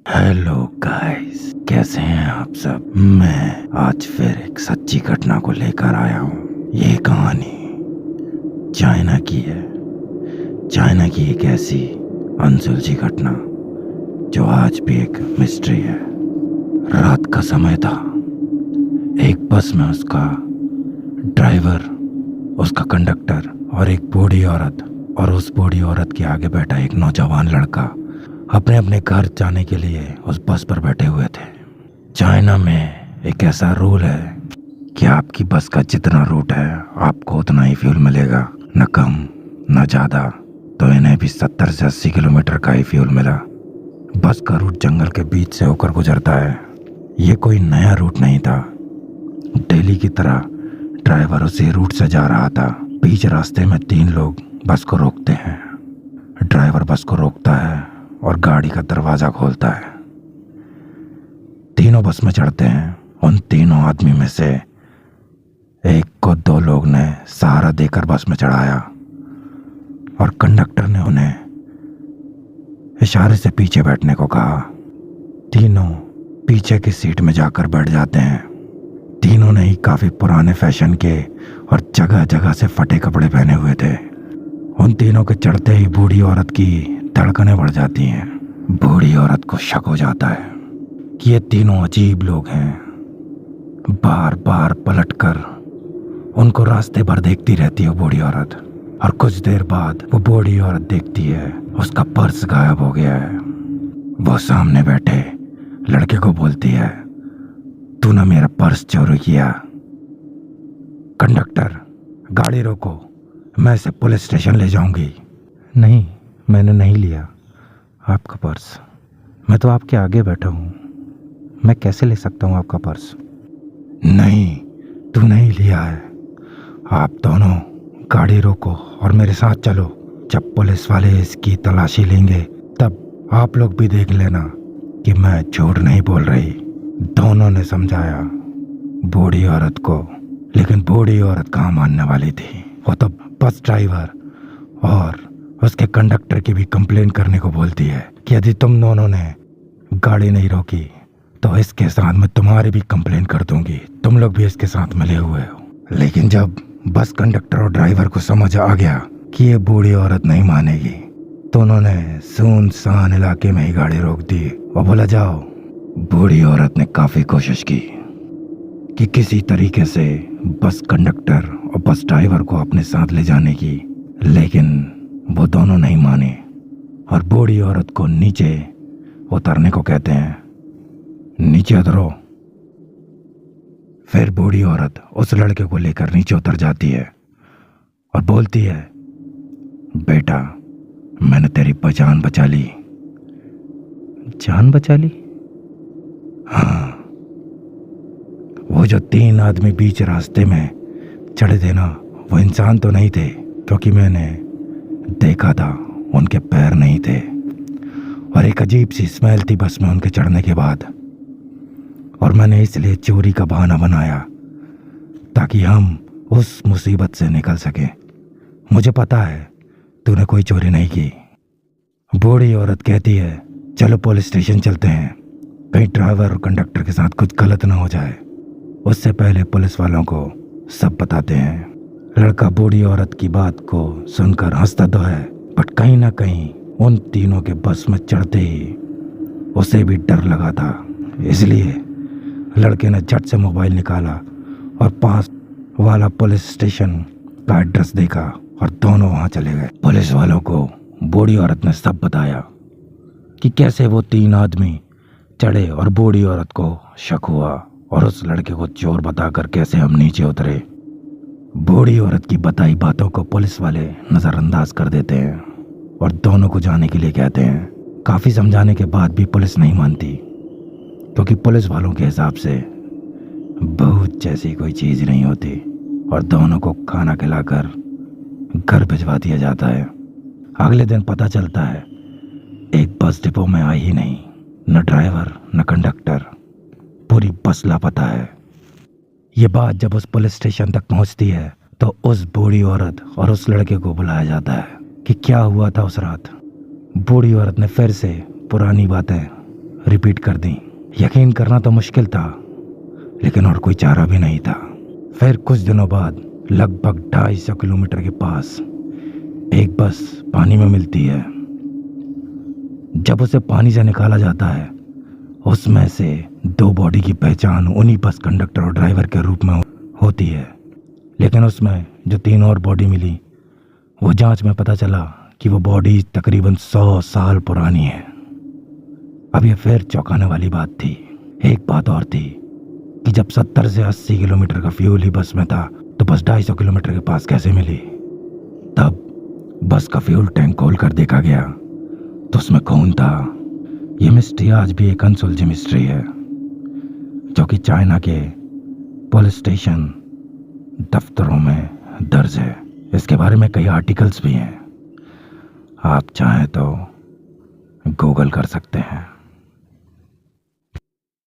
Hello guys, कैसे हैं आप सब। मैं आज फिर एक सच्ची घटना को लेकर आया हूँ। ये कहानी चाइना की है। चाइना की एक ऐसी अनसुलझी घटना जो आज भी एक मिस्ट्री है। रात का समय था। एक बस में उसका ड्राइवर, उसका कंडक्टर और एक बूढ़ी औरत, और उस बूढ़ी औरत के आगे बैठा एक नौजवान लड़का अपने अपने घर जाने के लिए उस बस पर बैठे हुए थे। चाइना में एक ऐसा रूल है कि आपकी बस का जितना रूट है आपको उतना ही फ्यूल मिलेगा, न कम न ज़्यादा। तो इन्हें भी 70 से 80 किलोमीटर का ही फ्यूल मिला। बस का रूट जंगल के बीच से होकर गुजरता है। ये कोई नया रूट नहीं था। डेली की तरह ड्राइवर उसी रूट से जा रहा था। बीच रास्ते में 3 लोग बस को रोकते हैं। ड्राइवर बस को रोकता है और गाड़ी का दरवाज़ा खोलता है। तीनों बस में चढ़ते हैं। उन तीनों आदमी में से एक को 2 लोग ने सहारा देकर बस में चढ़ाया और कंडक्टर ने उन्हें इशारे से पीछे बैठने को कहा। तीनों पीछे की सीट में जाकर बैठ जाते हैं। तीनों ने ही काफ़ी पुराने फैशन के और जगह जगह से फटे कपड़े पहने हुए थे। उन तीनों के चढ़ते ही बूढ़ी औरत की धड़कनें बढ़ जाती हैं। बूढ़ी औरत को शक हो जाता है कि ये तीनों अजीब लोग हैं। बार बार पलटकर उनको रास्ते भर देखती रहती है बूढ़ी औरत, और कुछ देर बाद वो बूढ़ी औरत देखती है उसका पर्स गायब हो गया है। वो सामने बैठे लड़के को बोलती है, तूने मेरा पर्स चोरी किया। कंडक्टर, गाड़ी रोको, मैं इसे पुलिस स्टेशन ले जाऊंगी। नहीं, मैंने नहीं लिया आपका पर्स। मैं तो आपके आगे बैठा हूँ, मैं कैसे ले सकता हूँ आपका पर्स। नहीं, तू नहीं लिया है। आप दोनों गाड़ी रोको और मेरे साथ चलो। जब पुलिस वाले इसकी तलाशी लेंगे तब आप लोग भी देख लेना कि मैं झूठ नहीं बोल रही। दोनों ने समझाया बूढ़ी औरत को, लेकिन बूढ़ी औरत कहाँ मानने वाली थी। वो तो बस ड्राइवर और उसके कंडक्टर की भी कंप्लेन करने को बोलती है कि यदि तुम दोनों ने गाड़ी नहीं रोकी तो इसके साथ मैं तुम्हारी भी कंप्लेन कर दूंगी, तुम लोग भी इसके साथ मिले हुए हो। लेकिन जब बस कंडक्टर और ड्राइवर को समझ आ गया कि ये बूढ़ी औरत नहीं मानेगी तो उन्होंने सुनसान इलाके में ही गाड़ी रोक दी और बोला, जाओ। बूढ़ी औरत ने काफ़ी कोशिश की कि किसी तरीके से बस कंडक्टर और बस ड्राइवर को अपने साथ ले जाने की, लेकिन वो दोनों नहीं माने और बूढ़ी औरत को नीचे उतरने को कहते हैं। नीचे उतरो। फिर बूढ़ी औरत उस लड़के को लेकर नीचे उतर जाती है और बोलती है, बेटा, मैंने तेरी जान बचा ली। जान बचा ली? हाँ। वो जो 3 आदमी बीच रास्ते में चढ़े थे ना, वो इंसान तो नहीं थे, क्योंकि मैंने देखा था उनके पैर नहीं थे और एक अजीब सी स्मेल थी बस में उनके चढ़ने के बाद। और मैंने इसलिए चोरी का बहाना बनाया ताकि हम उस मुसीबत से निकल सकें। मुझे पता है तूने कोई चोरी नहीं की। बूढ़ी औरत कहती है, चलो पुलिस स्टेशन चलते हैं, कहीं ड्राइवर और कंडक्टर के साथ कुछ गलत ना हो जाए। उससे पहले पुलिस वालों को सब बताते हैं। लड़का बूढ़ी औरत की बात को सुनकर हंसता तो है, बट कहीं ना कहीं उन तीनों के बस में चढ़ते ही उसे भी डर लगा था। इसलिए लड़के ने झट से मोबाइल निकाला और पास वाला पुलिस स्टेशन का एड्रेस देखा और दोनों वहां चले गए। पुलिस वालों को बूढ़ी औरत ने सब बताया कि कैसे वो 3 आदमी चढ़े और बूढ़ी औरत को शक हुआ और उस लड़के को चोर बताकर कैसे हम नीचे उतरे। बूढ़ी औरत की बताई बातों को पुलिस वाले नज़रअंदाज कर देते हैं और दोनों को जाने के लिए कहते हैं। काफ़ी समझाने के बाद भी पुलिस नहीं मानती, क्योंकि पुलिस वालों के हिसाब से भूत जैसी कोई चीज़ नहीं होती, और दोनों को खाना खिलाकर घर भिजवा दिया जाता है। अगले दिन पता चलता है एक बस डिपो में आई ही नहीं, न ड्राइवर न कंडक्टर, पूरी बस लापता है। ये बात जब उस पुलिस स्टेशन तक पहुंचती है तो उस बूढ़ी औरत और उस लड़के को बुलाया जाता है कि क्या हुआ था उस रात। बूढ़ी औरत ने फिर से पुरानी बातें रिपीट कर दी। यकीन करना तो मुश्किल था, लेकिन और कोई चारा भी नहीं था। फिर कुछ दिनों बाद लगभग 250 किलोमीटर के पास एक बस पानी में मिलती है। जब उसे पानी से निकाला जाता है, उसमें से 2 बॉडी की पहचान उन्हीं बस कंडक्टर और ड्राइवर के रूप में होती है। लेकिन उसमें जो 3 और बॉडी मिली, वो जांच में पता चला कि वो बॉडी तकरीबन 100 साल पुरानी है। अब ये फिर चौंकाने वाली बात थी। एक बात और थी कि जब 70 से 80 किलोमीटर का फ्यूल ही बस में था, तो बस 250 किलोमीटर के पास कैसे मिली? तब बस का फ्यूल टैंक खोल कर देखा गया तो उसमें खून था। ये मिस्ट्री आज भी एक अनसुलझी मिस्ट्री है, जो कि चाइना के पुलिस स्टेशन दफ्तरों में दर्ज है। इसके बारे में कई आर्टिकल्स भी हैं, आप चाहें तो गूगल कर सकते हैं।